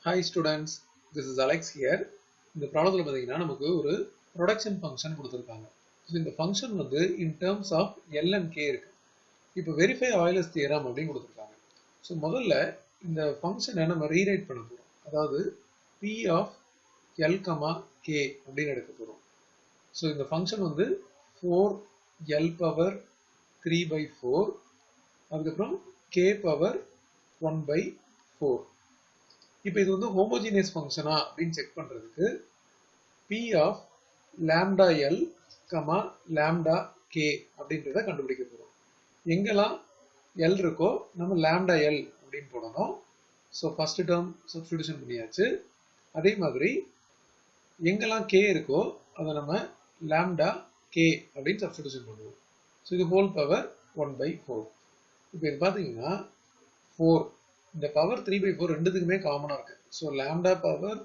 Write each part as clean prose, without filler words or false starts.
Hi students, this is Alex here. இந்த ப்ராப்ளத்தில் பார்த்தீங்கன்னா நமக்கு ஒரு ப்ரொடக்ஷன் ஃபங்க்ஷன் கொடுத்துருக்காங்க. ஸோ இந்த ஃபங்க்ஷன் வந்து in terms of L and K இருக்கு. இப்போ வெரிஃபை ஆயிலர்ஸ் தியரம் அப்படின்னு கொடுத்துருக்காங்க. ஸோ முதல்ல இந்த ஃபங்க்ஷனை நம்ம ரீரைட் பண்ண போகிறோம். அதாவது P of L comma K அப்படின்னு எடுக்க போகிறோம். ஸோ இந்த ஃபங்க்ஷன் வந்து 4l பவர் 3/4 அதுக்கப்புறம் k பவர் 1/4. இப்போ இது வந்து ஹோமோஜீனியஸ் ஃபங்க்ஷனா அப்படின்னு செக் பண்றதுக்கு p of lambda l comma lambda k அப்படின்றத கண்டுபிடிக்க போறோம். எங்கெல்லாம் l இருக்கோ நம்ம lambda l அப்படின்னு போடணும். ஸோ ஃபர்ஸ்ட் டேர்ம் சப்ஸ்டிடியூஷன் பண்ணியாச்சு. அதே மாதிரி எங்கெல்லாம் k இருக்கோ அதை நம்ம lambda k அப்படின்னு சப்ஸ்டிடியூஷன் பண்ணுவோம். ஸோ இது ஹோல் பவர் 1/4. இப்போ இது பார்த்தீங்கன்னா 4 இந்த பவர் 3/4 ரெண்டுத்துக்குமே காமனா இருக்கு. So lambda power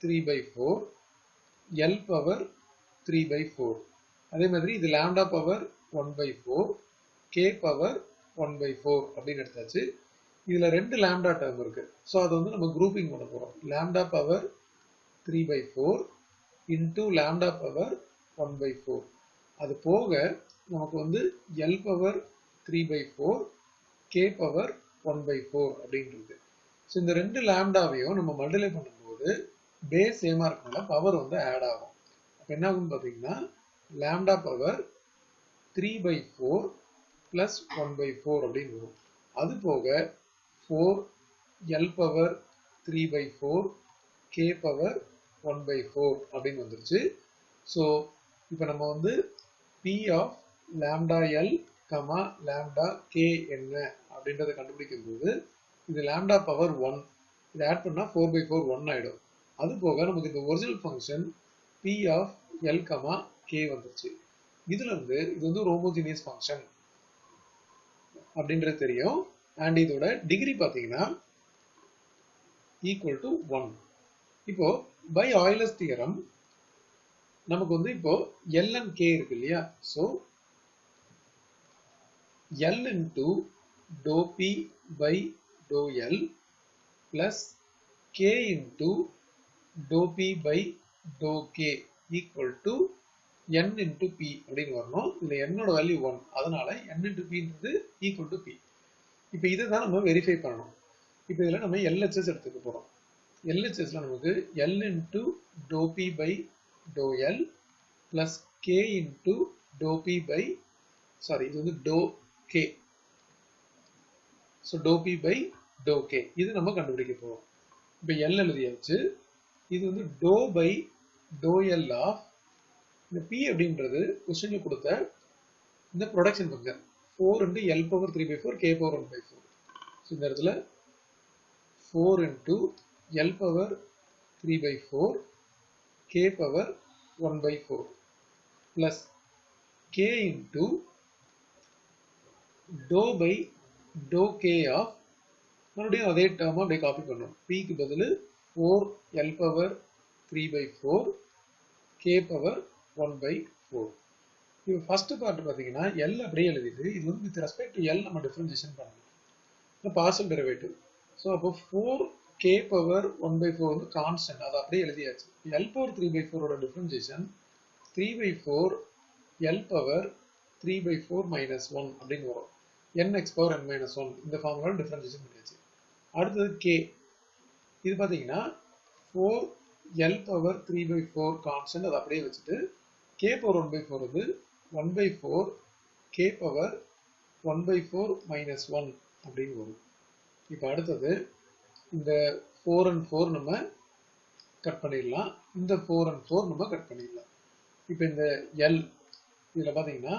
3/4 l power 3/4 அதே மாதிரி இது lambda பவர் 1/4 k பவர் 1/4 அப்படின்னு எடுத்தாச்சு. இதுல ரெண்டு lambda டேர்ம் இருக்கு. ஸோ அதை வந்து நம்ம குரூப்பிங் பண்ண போறோம். lambda power 3/4 into lambda power 1/4 அது போக நமக்கு வந்து l பவர் 3/4 k பவர் 1/4 அப்படின்றது. ஸோ இந்த ரெண்டு லாம்டாவையும் நம்ம மல்டிப்ளை பண்ணும்போது பேஸ் சேமா இருக்கனால பவர் வந்து ஆட் ஆகும். அப்போ என்ன ஆகும்னு பார்த்தீங்கன்னா லாம்டா பவர் 3/4 பிளஸ் 1/4 அப்படின்னு வரும். அது போக 4l பவர் 3/4 k பவர் 1/4 அப்படின்னு வந்துருச்சு. ஸோ இப்போ நம்ம வந்து p of lambda l comma lambda k என்ன அப்படின்றத கண்டுபிடிக்கும் போது இது lambda பவர் 1 இதை ஆட் பண்ணா 4/4 1 ஆயிடும். அது போக நமக்கு இந்த original function p of l comma k வந்துருச்சு. இதுல இருந்து இது வந்து ஹோமோஜீனியஸ் ஃபங்க்ஷன் அப்படின்றது தெரியும். அண்ட் இதோட டிகிரி பார்த்தீங்கன்னா ஈக்குவல் டு 1. இப்போ பை ஆயிலர்ஸ் தியரம் நமக்கு வந்து இப்போ l and k இருக்கு இல்லையா? So l into dou p by dou l plus k into dou p by dou k equal to n into p அப்படின்னு வரணும். இதுல n ஓட வேல்யூ 1 அதனால n into p ன்றது equal to p. இப்போ இதை தான் நம்ம வெரிஃபை பண்ணணும். இப்போ இதுல நம்ம LHS எடுத்துக்க போறோம். LHSல நமக்கு l into dou p by dou l plus k into dou p by இது வந்து dou k. So dou p by dou k இது நம்ம கண்டுபிடிக்க போறோம். இப்போ l எழுதியாச்சு. இது வந்து dou by dou l of இந்த p அப்படின்றது கொஸ்டின்ல கொடுத்த இந்த production function 4 into l power 3/4 k power 1/4. So இந்த இடத்துல 4 into l power 3/4 k power 1/4 plus k into dou by dou k of மறுபடியும் அதே டேர்ம் அப்படியே காப்பி பண்ணணும். p க்கு பதில் 4l பவர் 3/4 k பவர் 1/4. இப்போ ஃபர்ஸ்ட் பார்ட் பார்த்தீங்கன்னா l அப்படியே எழுதிட்டு இது வந்து வித் ரெஸ்பெக்ட் டு l நம்ம டிஃபரன்ஷியேஷன் பண்ணணும். இந்த பார்ஷியல் டெரிவேட்டிவ். ஸோ அப்போ 4k பவர் 1/4 வந்து கான்ஸ்டன்ட் அதை அப்படியே எழுதியாச்சு. l பவர் 3/4 ஓட டிஃபரன்ஷியேஷன் 3/4 l பவர் 3/4 minus 1 அப்படின்னு வரும். nx பவர் n minus 1 இந்த ஃபார்முலா டிஃபரன்ஷியேஷன் பண்ணியாச்சு. அடுத்தது k. இது பார்த்தீங்கன்னா 4l பவர் 3/4 கான்ஸ்டன்ட் அதை அப்படியே வச்சுட்டு k பவர் 1/4 வந்து 1/4 k பவர் 1/4 minus 1 அப்படின்னு வரும். இப்போ அடுத்தது இந்த 4 and 4 நம்ம கட் பண்ணிடலாம். இந்த 4 and 4 நம்ம கட் பண்ணிடலாம். இப்போ இந்த l இதில் பார்த்தீங்கன்னா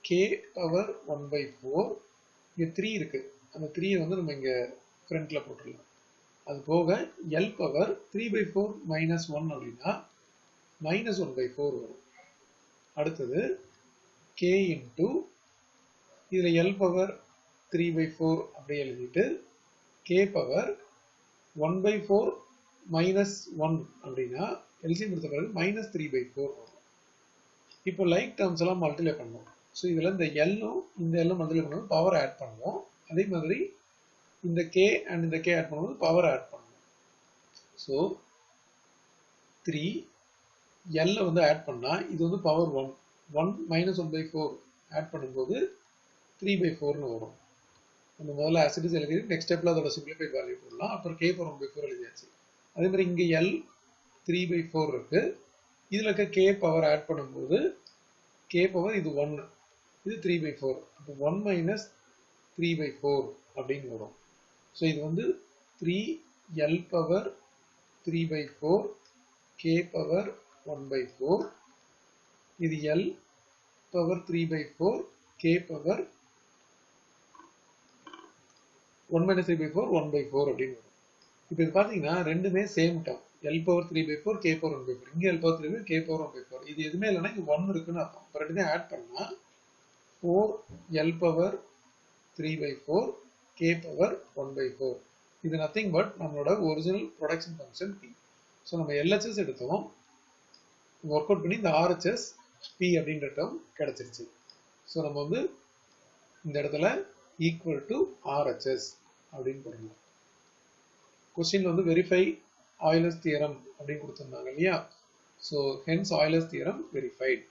k பவர் 1/4 இங்கே 3 இருக்கு. அந்த 3 வந்து நம்ம இங்கே ஃப்ரண்ட்ல போட்டுடலாம். அது போக l பவர் 3/4 minus 1 அப்படின்னா -1/4 வரும். அடுத்தது k இன்டூ இதில் l பவர் 3/4 அப்படியே எழுதிட்டு k பவர் 1/4 minus 1 அப்படின்னா எல்சிஎம் கொடுத்த பிறகு -3/4 வரும். இப்போ லைக் டேர்ம்ஸ் எல்லாம் மல்டிப்ளை பண்ணுவோம். ஸோ இதில் இந்த எல்லும் இந்த எல்லும் மல்டிப்ளை பண்ணுவோம் பவர் ஆட் பண்ணுவோம். அதே மாதிரி இந்த k அண்ட் இந்த k ஆட் பண்ணும்போது பவர் ஆட் பண்ணுவோம். ஸோ 3 L வந்து ஆட் பண்ணா இது வந்து பவர் 1 1 மைனஸ் 1/4 ஆட் பண்ணும்போது 3/4ன்னு வரும். நம்ம முதல்ல as it is எழுதி நெக்ஸ்ட் ஸ்டெப்ல அதோட சிம்பிளிஃபைட் வேல்யூ போடலாம். அப்புறம் k பவர் 1/4 எழுதியாச்சு. அதே மாதிரி இங்க L 3/4 இருக்கு. இதுல இருக்க k பவர் ஆட் பண்ணும்போது k பவர் இது 1 இது 3/4. அப்போ 1 மைனஸ் 3/4 அப்படின்னு வரும். ஸோ இது வந்து 3L பவர் 3/4 k பவர் 1/4. இது L power 3/4 k power 1 minus 3/4 1/4 அப்படின்னு வரும். இப்போ இது பார்த்தீங்கன்னா ரெண்டுமே same term. L power 3/4 k power 1/4. இங்கே L பவர் 3/4 k பவர் 1/4. இது எதுவுமே இல்லைன்னா இங்கே 1 இருக்குன்னு அர்த்தம். இப்போ ரெண்டுமே ஆட் பண்ணா 4L பவர் 3/4 k பவர் 1/4. இது நத்திங் பட் நம்மளோட original production function P. So நம்ம LHS எடுத்தோம், ஒர்க் அவுட் பண்ணி இந்த RHS P அப்படின்ற டேர்ம் கிடைச்சிருச்சு. ஸோ நம்ம வந்து இந்த இடத்துல ஈக்குவல் டு RHS அப்படின்னு போடணும். கொஸ்டின்ல வந்து வெரிஃபை ஆய்லர்ஸ் தியரம் அப்படின்னு கொடுத்திருந்தாங்க இல்லையா? So hence Euler's theorem verified.